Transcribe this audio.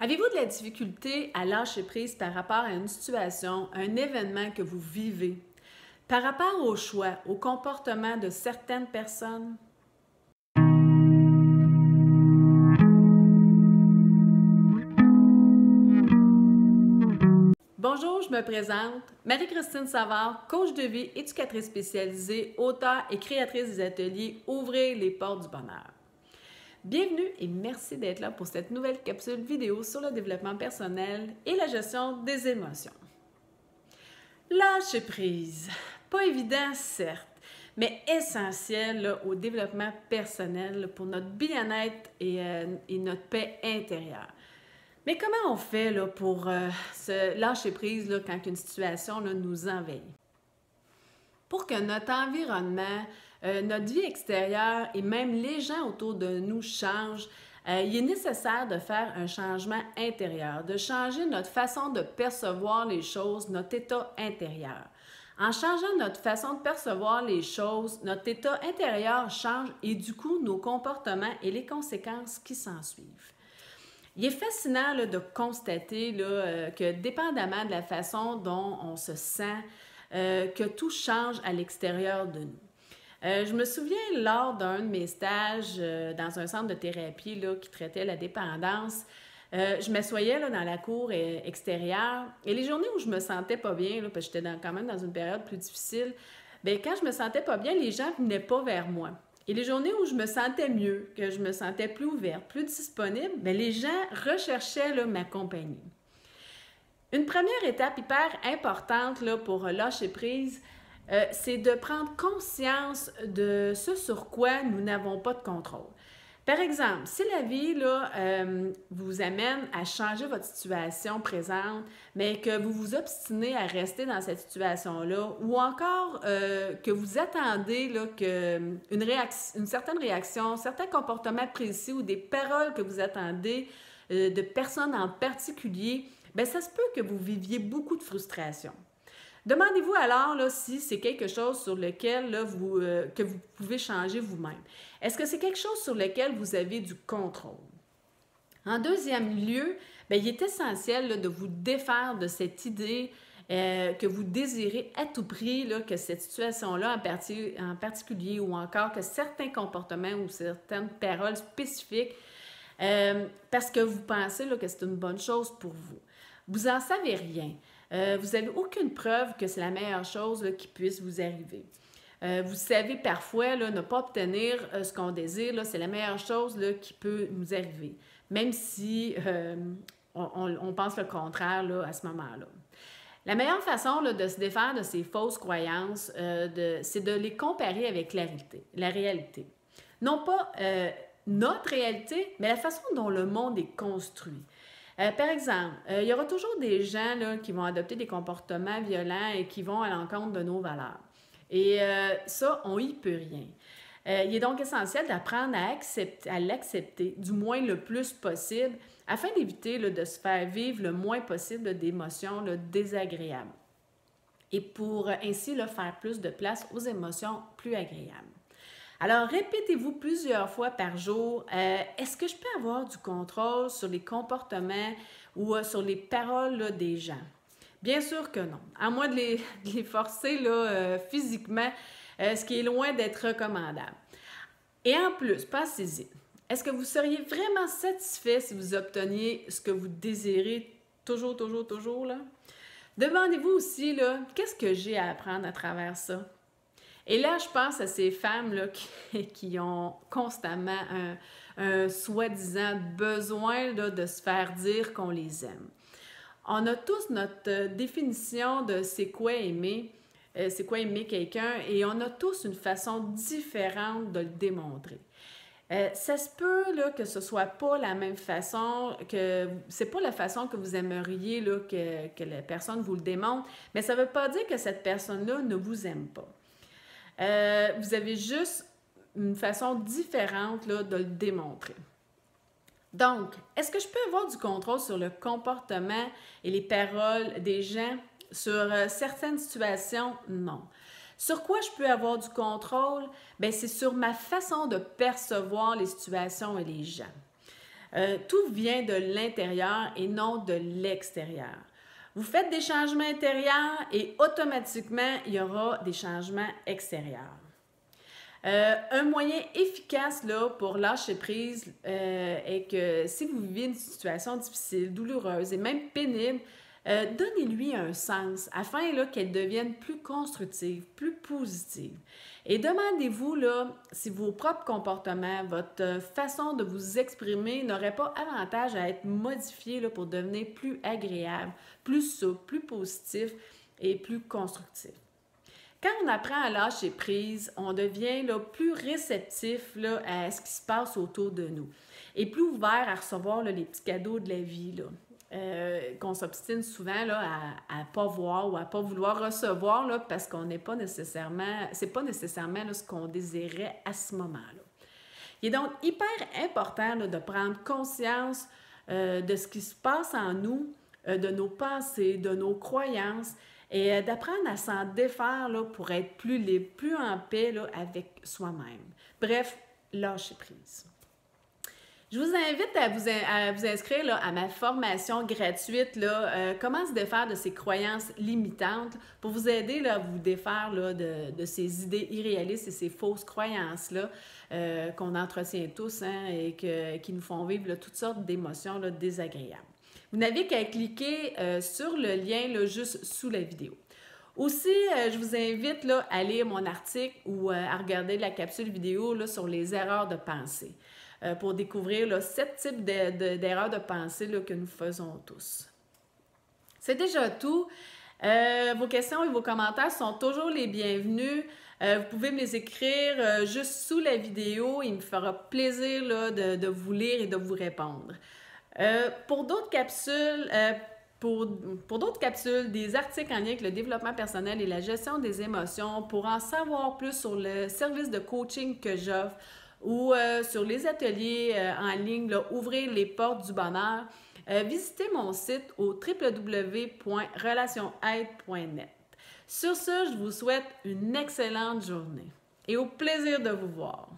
Avez-vous de la difficulté à lâcher prise par rapport à une situation, un événement que vous vivez, par rapport au choix, au comportement de certaines personnes? Bonjour, je me présente, Marie-Christine Savard, coach de vie, éducatrice spécialisée, auteure et créatrice des ateliers Ouvrir les portes du bonheur. Bienvenue et merci d'être là pour cette nouvelle capsule vidéo sur le développement personnel et la gestion des émotions. Lâcher prise. Pas évident, certes, mais essentiel là, au développement personnel là, pour notre bien-être et notre paix intérieure. Mais comment on fait là, pour se lâcher prise là, quand une situation là, nous envahit? Pour que notre environnement, notre vie extérieure et même les gens autour de nous changent, il est nécessaire de faire un changement intérieur, de changer notre façon de percevoir les choses, notre état intérieur. En changeant notre façon de percevoir les choses, notre état intérieur change et du coup, nos comportements et les conséquences qui s'en suivent. Il est fascinant là, de constater là, que dépendamment de la façon dont on se sent, que tout change à l'extérieur de nous. Je me souviens lors d'un de mes stages dans un centre de thérapie là, qui traitait la dépendance, je m'assoyais là, dans la cour extérieure et les journées où je me sentais pas bien, là, parce que j'étais quand même dans une période plus difficile, bien, quand je me sentais pas bien, les gens venaient pas vers moi. Et les journées où je me sentais mieux, que je me sentais plus ouverte, plus disponible, bien, les gens recherchaient là, ma compagnie. Une première étape hyper importante là, pour lâcher prise, c'est de prendre conscience de ce sur quoi nous n'avons pas de contrôle. Par exemple, si la vie là, vous amène à changer votre situation présente, mais que vous vous obstinez à rester dans cette situation-là, ou encore que vous attendez là, une certaine réaction, certains comportements précis ou des paroles que vous attendez de personnes en particulier, bien, ça se peut que vous viviez beaucoup de frustration. Demandez-vous alors là, si c'est quelque chose sur lequel là, que vous pouvez changer vous-même. Est-ce que c'est quelque chose sur lequel vous avez du contrôle? En deuxième lieu, bien, il est essentiel là, de vous défaire de cette idée que vous désirez à tout prix là, que cette situation-là en particulier ou encore que certains comportements ou certaines paroles spécifiques parce que vous pensez là, que c'est une bonne chose pour vous. Vous n'en savez rien. Vous n'avez aucune preuve que c'est la meilleure chose là, qui puisse vous arriver. Vous savez parfois là, ne pas obtenir ce qu'on désire, là, c'est la meilleure chose là, qui peut nous arriver, même si on pense le contraire là, à ce moment-là. La meilleure façon là, de se défaire de ces fausses croyances, c'est de les comparer avec la réalité. Non pas notre réalité, mais la façon dont le monde est construit. Par exemple, il y aura toujours des gens là, qui vont adopter des comportements violents et qui vont à l'encontre de nos valeurs. Et ça, on n'y peut rien. Il est donc essentiel d'apprendre à l'accepter, du moins le plus possible, afin d'éviter de se faire vivre le moins possible d'émotions désagréables. Et pour ainsi faire plus de place aux émotions plus agréables. Alors, répétez-vous plusieurs fois par jour, est-ce que je peux avoir du contrôle sur les comportements ou sur les paroles là, des gens? Bien sûr que non. À moins de les forcer là, physiquement, ce qui est loin d'être recommandable. Et en plus, pensez-y, est-ce que vous seriez vraiment satisfait si vous obteniez ce que vous désirez toujours, là? Demandez-vous aussi, là, qu'est-ce que j'ai à apprendre à travers ça? Et là, je pense à ces femmes là, qui ont constamment un soi-disant besoin là, de se faire dire qu'on les aime. On a tous notre définition de c'est quoi aimer quelqu'un et on a tous une façon différente de le démontrer. Ça se peut là, que ce soit pas la même façon, que c'est pas la façon que vous aimeriez là, que la personne vous le démontre, mais ça ne veut pas dire que cette personne-là ne vous aime pas. Vous avez juste une façon différente là, de le démontrer. Donc, est-ce que je peux avoir du contrôle sur le comportement et les paroles des gens sur certaines situations? Non. Sur quoi je peux avoir du contrôle? Bien, c'est sur ma façon de percevoir les situations et les gens. Tout vient de l'intérieur et non de l'extérieur. Vous faites des changements intérieurs et automatiquement, il y aura des changements extérieurs. Un moyen efficace là, pour lâcher prise est que si vous vivez une situation difficile, douloureuse et même pénible, donnez-lui un sens afin qu'elle devienne plus constructive, plus positive. Et demandez-vous là, si vos propres comportements, votre façon de vous exprimer n'aurait pas avantage à être modifié là, pour devenir plus agréable, plus souple, plus positif et plus constructif. Quand on apprend à lâcher prise, on devient là, plus réceptif là, à ce qui se passe autour de nous et plus ouvert à recevoir là, les petits cadeaux de la vie qu'on s'obstine souvent là, à ne pas voir ou à ne pas vouloir recevoir là, parce qu'on n'est pas nécessairement, c'est pas nécessairement là, ce qu'on désirait à ce moment-là. Il est donc hyper important là, de prendre conscience de ce qui se passe en nous, de nos pensées, de nos croyances, et d'apprendre à s'en défaire là, pour être plus libre, plus en paix là, avec soi-même. Bref, lâcher prise. Je vous invite à vous inscrire là, à ma formation gratuite là, comment se défaire de ces croyances limitantes pour vous aider là, à vous défaire là, de ces idées irréalistes et ces fausses croyances-là qu'on entretient tous hein, et qui nous font vivre là, toutes sortes d'émotions là, désagréables. Vous n'avez qu'à cliquer sur le lien là, juste sous la vidéo. Aussi, je vous invite là, à lire mon article ou à regarder la capsule vidéo là, sur les erreurs de pensée pour découvrir là, 7 types d'erreurs de pensée là, que nous faisons tous. C'est déjà tout. Vos questions et vos commentaires sont toujours les bienvenus. Vous pouvez me les écrire juste sous la vidéo. Il me fera plaisir là, de vous lire et de vous répondre. Pour d'autres capsules, des articles en lien avec le développement personnel et la gestion des émotions, pour en savoir plus sur le service de coaching que j'offre ou sur les ateliers en ligne, là, Ouvrir les portes du bonheur, visitez mon site au www.relationaide.net. Sur ce, je vous souhaite une excellente journée et au plaisir de vous voir.